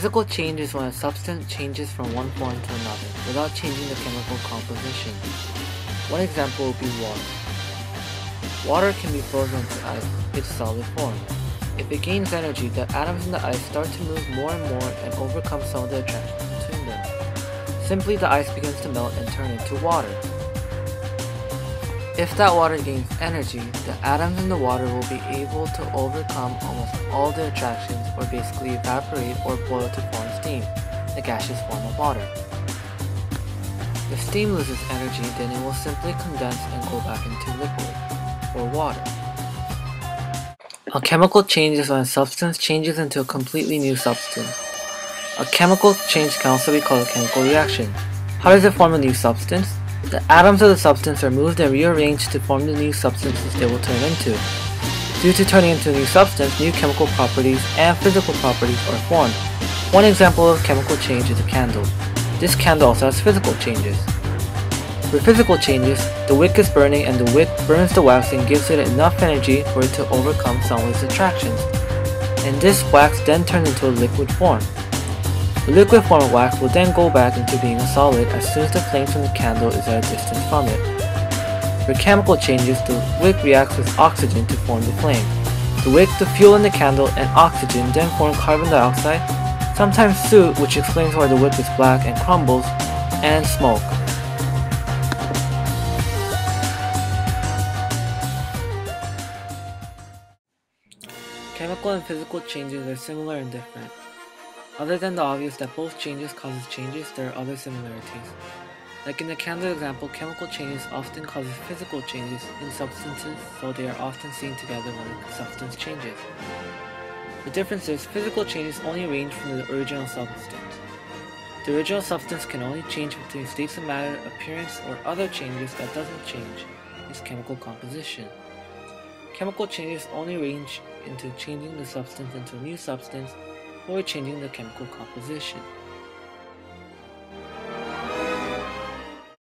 Physical change is when a substance changes from one form to another without changing the chemical composition. One example would be water. Water can be frozen to ice, its solid form. If it gains energy, the atoms in the ice start to move more and more and overcome some of the attraction between them. Simply, the ice begins to melt and turn into water. If that water gains energy, the atoms in the water will be able to overcome almost all the attractions or basically evaporate or boil to form steam, the gaseous form of water. If steam loses energy, then it will simply condense and go back into liquid, or water. A chemical change is when a substance changes into a completely new substance. A chemical change can also be called a chemical reaction. How does it form a new substance? The atoms of the substance are moved and rearranged to form the new substances they will turn into. Due to turning into a new substance, new chemical properties and physical properties are formed. One example of chemical change is a candle. This candle also has physical changes. For physical changes, the wick is burning and the wick burns the wax and gives it enough energy for it to overcome some of its attractions. And this wax then turns into a liquid form. The liquid form of wax will then go back into being a solid as soon as the flame from the candle is at a distance from it. For chemical changes, the wick reacts with oxygen to form the flame. The wick, the fuel in the candle, and oxygen then form carbon dioxide, sometimes soot, which explains why the wick is black and crumbles, and smoke. Chemical and physical changes are similar and different. Other than the obvious that both changes causes changes, there are other similarities. Like in the candle example, chemical changes often causes physical changes in substances, so they are often seen together when a substance changes. The difference is, physical changes only range from the original substance. The original substance can only change between states of matter, appearance, or other changes that doesn't change its chemical composition. Chemical changes only range into changing the substance into a new substance or changing the chemical composition.